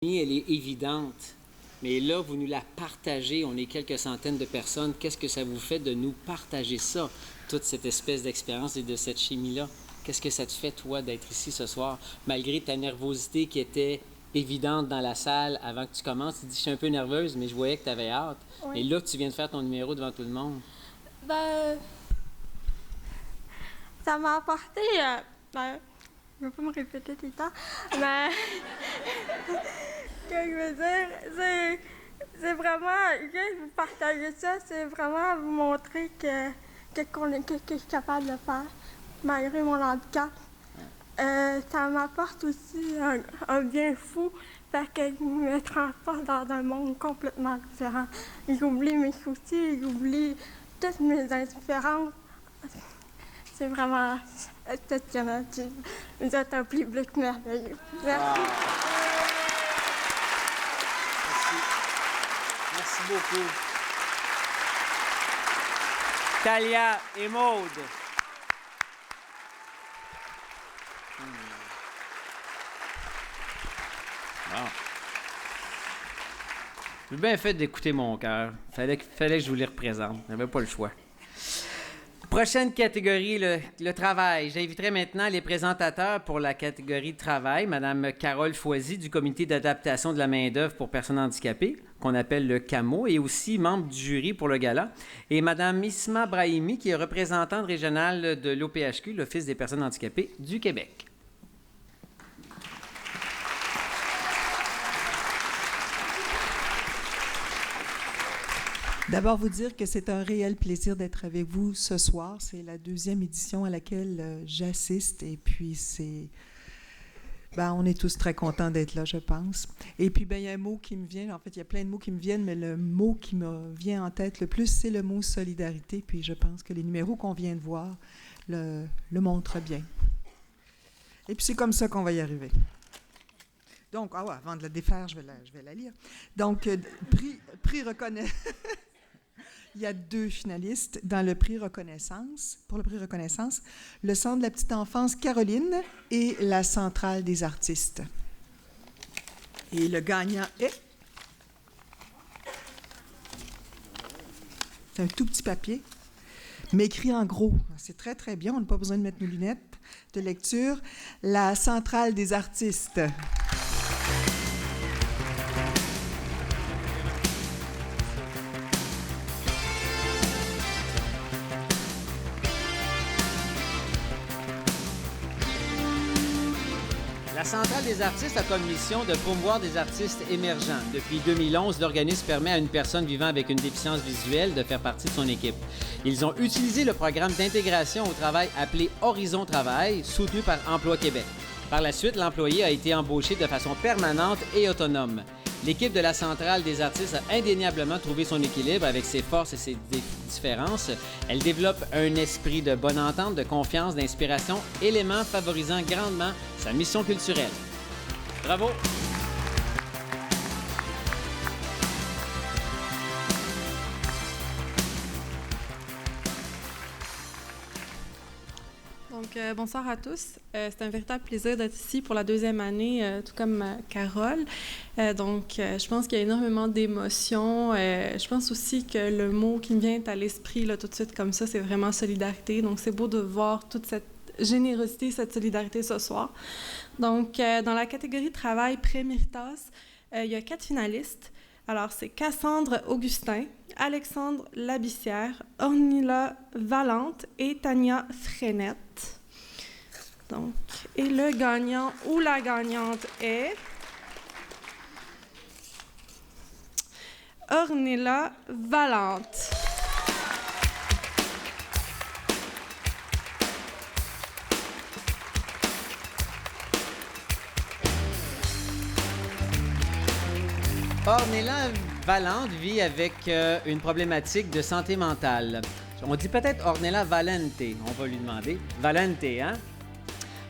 elle est évidente. Mais là, vous nous la partagez. On est quelques centaines de personnes. Qu'est-ce que ça vous fait de nous partager ça, toute cette espèce d'expérience et de cette chimie-là? Qu'est-ce que ça te fait, toi, d'être ici ce soir, malgré ta nervosité qui était évidente dans la salle avant que tu commences? Tu dis, je suis un peu nerveuse, mais je voyais que tu avais hâte. Oui. Et là, tu viens de faire ton numéro devant tout le monde. Ben, ça m'a apporté, je ne vais pas me répéter tout le temps, mais ce que je veux dire, c'est vraiment, juste vous partager ça, c'est vraiment vous montrer que je suis capable de faire, malgré mon handicap. Ça m'apporte aussi un bien fou, parce que je me transporte dans un monde complètement différent. J'oublie mes soucis, j'oublie toutes mes indifférences. C'est vraiment exceptionnel. Vous êtes un public merveilleux. Merci. Merci beaucoup. Talia et Maude. Bon. J'ai bien fait d'écouter mon cœur. Fallait que je vous les représente. J'avais pas le choix. Prochaine catégorie, le travail. J'inviterai maintenant les présentateurs pour la catégorie travail. Madame Carole Foisy du Comité d'adaptation de la main-d'œuvre pour personnes handicapées, qu'on appelle le CAMO, et aussi membre du jury pour le gala. Et Madame Isma Brahimi, qui est représentante régionale de l'OPHQ, l'Office des personnes handicapées du Québec. D'abord, vous dire que c'est un réel plaisir d'être avec vous ce soir. C'est la deuxième édition à laquelle j'assiste et puis on est tous très contents d'être là, je pense. Et puis, il y a un mot qui me vient. En fait, il y a plein de mots qui me viennent, mais le mot qui me vient en tête le plus, c'est le mot solidarité. Puis, je pense que les numéros qu'on vient de voir le montrent bien. Et puis, c'est comme ça qu'on va y arriver. Donc, avant de la défaire, je vais la lire. Donc, prix reconnaissance. Il y a 2 finalistes dans le prix reconnaissance. Pour le prix reconnaissance, le Centre de la petite enfance Caroline et la Centrale des artistes. Et le gagnant est... C'est un tout petit papier, mais écrit en gros. C'est très, très bien. On n'a pas besoin de mettre nos lunettes de lecture. La Centrale des artistes. La Centrale des artistes a comme mission de promouvoir des artistes émergents. Depuis 2011, l'organisme permet à une personne vivant avec une déficience visuelle de faire partie de son équipe. Ils ont utilisé le programme d'intégration au travail appelé Horizon Travail, soutenu par Emploi Québec. Par la suite, l'employé a été embauché de façon permanente et autonome. L'équipe de la Centrale des artistes a indéniablement trouvé son équilibre avec ses forces et ses différences. Elle développe un esprit de bonne entente, de confiance, d'inspiration, élément favorisant grandement sa mission culturelle. Bravo! Donc, bonsoir à tous. C'est un véritable plaisir d'être ici pour la 2e année, tout comme Carole. Je pense qu'il y a énormément d'émotions. Je pense aussi que le mot qui me vient à l'esprit là, tout de suite comme ça, c'est vraiment solidarité. Donc, c'est beau de voir toute cette générosité, cette solidarité ce soir. Donc, dans la catégorie travail pré-Méritas, il y a 4 finalistes. Alors, c'est Cassandre Augustin, Alexandre Labissière, Ornilla Valente et Tania Frenette. Donc, et le gagnant ou la gagnante est Ornilla Valente. Ornella Valente vit avec une problématique de santé mentale. On dit peut-être Ornella Valente, on va lui demander. Valente, hein?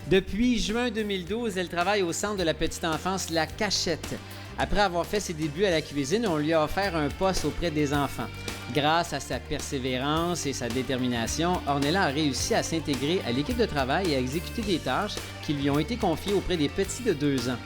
Depuis juin 2012, elle travaille au Centre de la petite enfance La Cachette. Après avoir fait ses débuts à la cuisine, on lui a offert un poste auprès des enfants. Grâce à sa persévérance et sa détermination, Ornella a réussi à s'intégrer à l'équipe de travail et à exécuter des tâches qui lui ont été confiées auprès des petits de 2 ans.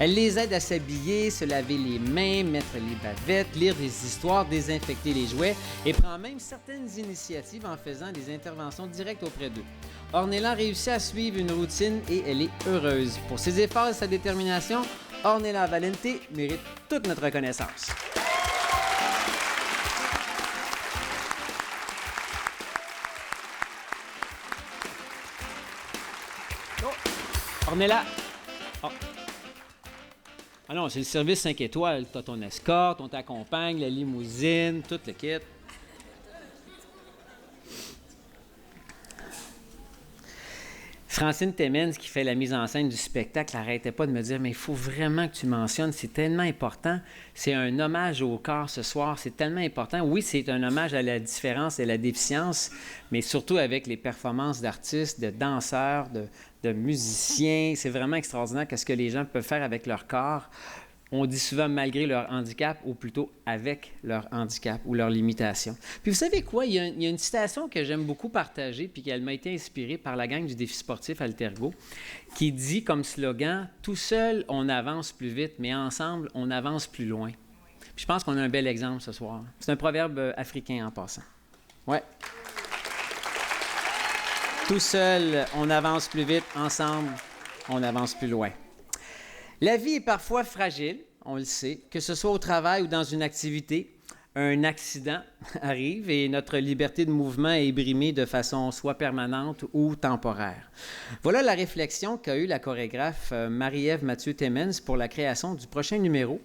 Elle les aide à s'habiller, se laver les mains, mettre les bavettes, lire des histoires, désinfecter les jouets et prend même certaines initiatives en faisant des interventions directes auprès d'eux. Ornella réussit à suivre une routine et elle est heureuse. Pour ses efforts et sa détermination, Ornella Valente mérite toute notre reconnaissance. Oh. Ornella! Oh. Ah non, c'est le service 5 étoiles. Tu as ton escorte, on t'accompagne, la limousine, tout le kit. Francine Temens, qui fait la mise en scène du spectacle, n'arrêtait pas de me dire « Mais il faut vraiment que tu mentionnes, c'est tellement important. C'est un hommage au corps ce soir, c'est tellement important. Oui, c'est un hommage à la différence et à la déficience, mais surtout avec les performances d'artistes, de danseurs, de musiciens. C'est vraiment extraordinaire ce que les gens peuvent faire avec leur corps. On dit souvent malgré leur handicap, ou plutôt avec leur handicap ou leur limitation. Puis vous savez quoi? Il y a une citation que j'aime beaucoup partager, puis qu'elle m'a été inspirée par la gang du défi sportif Altergo, qui dit comme slogan « Tout seul, on avance plus vite, mais ensemble, on avance plus loin ». Puis je pense qu'on a un bel exemple ce soir. C'est un proverbe africain en passant. Ouais. Tout seul, on avance plus vite, ensemble, on avance plus loin. La vie est parfois fragile, on le sait, que ce soit au travail ou dans une activité. Un accident arrive et notre liberté de mouvement est brimée de façon soit permanente ou temporaire. Voilà la réflexion qu'a eue la chorégraphe Marie-Ève Mathieu-Temens pour la création du prochain numéro,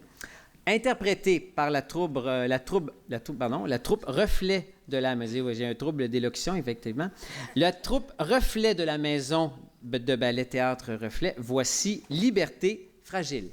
interprété par la troupe Reflet de la Maison. J'ai un trouble d'élocution, effectivement. La troupe Reflet de la Maison de ballet-théâtre Reflet. Voici Liberté fragile.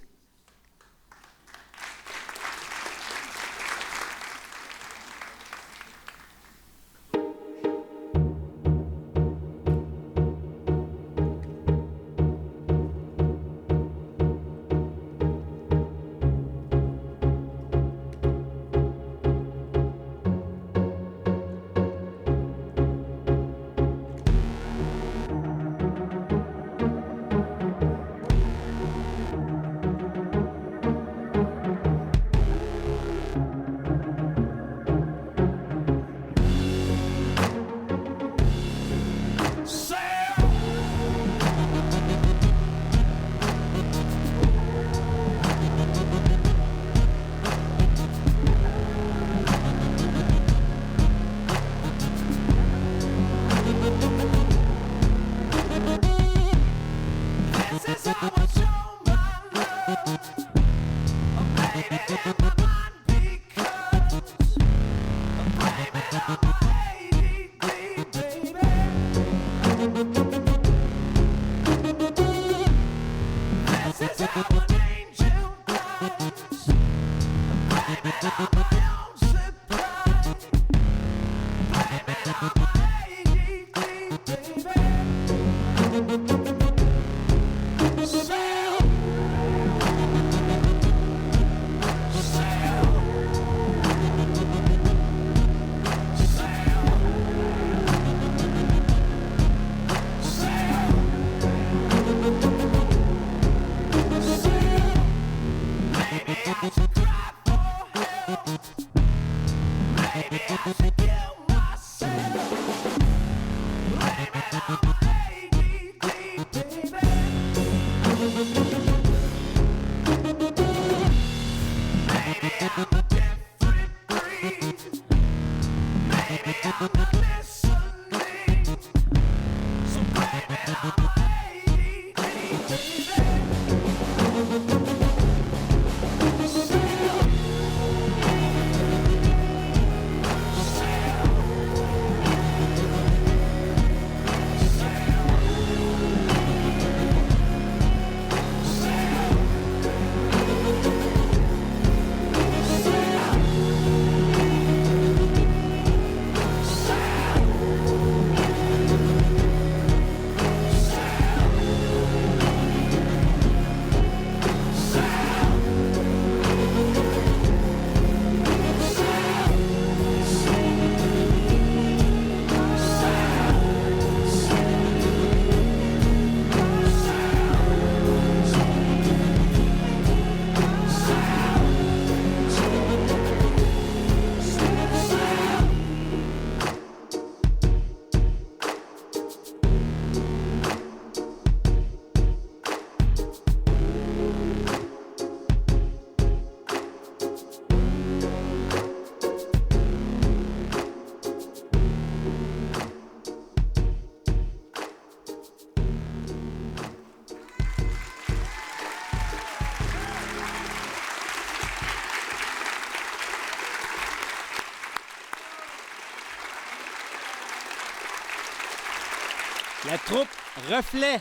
La troupe Reflet.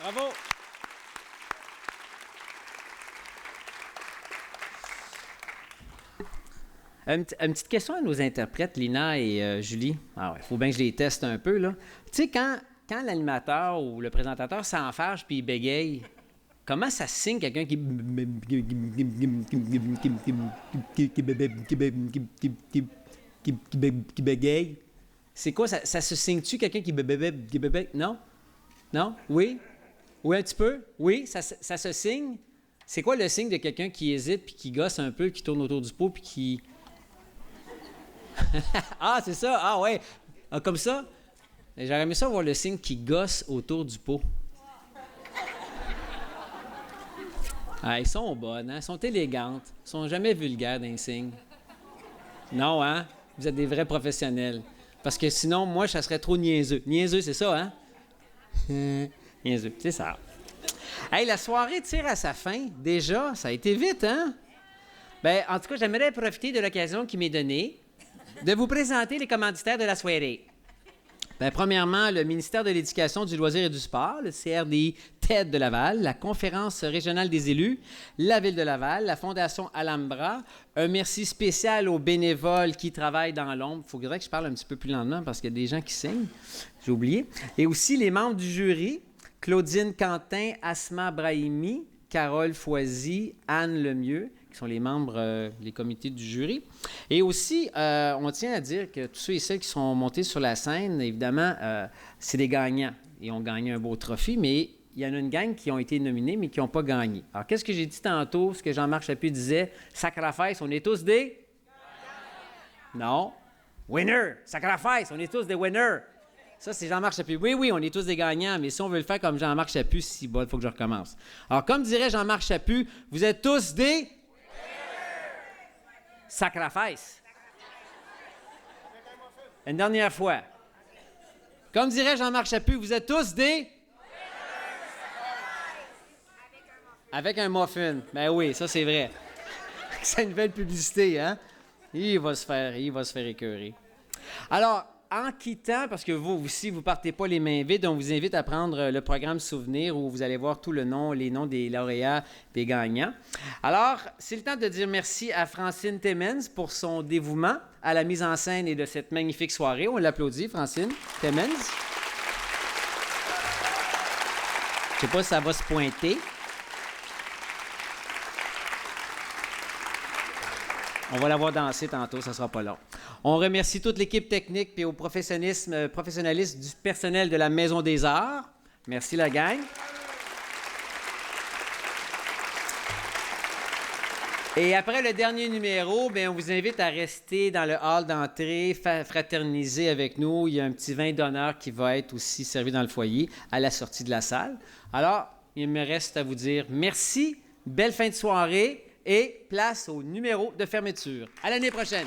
Bravo. Une petite question à nos interprètes, Lina et Julie. Ah ouais, faut bien que je les teste un peu, là. Tu sais, quand l'animateur ou le présentateur s'enfarge puis il bégaye, comment ça signe quelqu'un qui bégaye? C'est quoi? Ça se signe-tu quelqu'un qui bégaye? Non? Non? Oui? Oui, un petit peu? Oui? Ça se signe? C'est quoi le signe de quelqu'un qui hésite puis qui gosse un peu, qui tourne autour du pot puis qui... Ah, c'est ça? Ah, ouais. Ah, comme ça? J'aurais aimé ça voir le signe qui gosse autour du pot. Ah, ils sont bonnes, hein? Ils sont élégantes. Ils sont jamais vulgaires d'un signe. Non, hein? Vous êtes des vrais professionnels. Parce que sinon, moi, ça serait trop niaiseux. Niaiseux, c'est ça, hein? Niaiseux, c'est ça. Hey, la soirée tire à sa fin. Déjà, ça a été vite, hein? Bien, en tout cas, j'aimerais profiter de l'occasion qui m'est donnée de vous présenter les commanditaires de la soirée. Bien, premièrement, le ministère de l'Éducation, du Loisir et du Sport, le CRDI TED de Laval, la Conférence régionale des élus, la Ville de Laval, la Fondation Alhambra. Un merci spécial aux bénévoles qui travaillent dans l'ombre. Il faudrait que je parle un petit peu plus lentement parce qu'il y a des gens qui signent. J'ai oublié. Et aussi les membres du jury, Claudine Quentin, Asma Brahimi, Carole Foisy, Anne Lemieux, qui sont les membres des comités du jury. Et aussi, on tient à dire que tous ceux et celles qui sont montés sur la scène, évidemment, c'est des gagnants. Ils ont gagné un beau trophée, mais il y en a une gang qui ont été nominés, mais qui n'ont pas gagné. Alors, qu'est-ce que j'ai dit tantôt, ce que Jean-Marc Chaput disait? Sacrifice, on est tous des... Non. Winner. Sacrifice, on est tous des winners. Ça, c'est Jean-Marc Chaput. Oui, on est tous des gagnants, mais si on veut le faire comme Jean-Marc Chaput, si bon, il faut que je recommence. Alors, comme dirait Jean-Marc Chaput, vous êtes tous des... Sacrifice. Une dernière fois. Comme dirait Jean-Marc Chaput, vous êtes tous des... Avec un muffin. Ben oui, ça c'est vrai. C'est une belle publicité, hein? Il va se faire écœurer. Alors, en quittant, parce que vous aussi, vous partez pas les mains vides, on vous invite à prendre le programme Souvenir où vous allez voir les noms des lauréats, des gagnants. Alors, c'est le temps de dire merci à Francine Timmins pour son dévouement à la mise en scène et de cette magnifique soirée. On l'applaudit, Francine Timmins. Je sais pas si ça va se pointer. On va la voir danser tantôt, ça sera pas long. On remercie toute l'équipe technique et au professionnalisme du personnel de la Maison des Arts. Merci la gang. Et après le dernier numéro, bien, on vous invite à rester dans le hall d'entrée, fraterniser avec nous. Il y a un petit vin d'honneur qui va être aussi servi dans le foyer à la sortie de la salle. Alors, il me reste à vous dire merci, belle fin de soirée et place au numéro de fermeture. À l'année prochaine!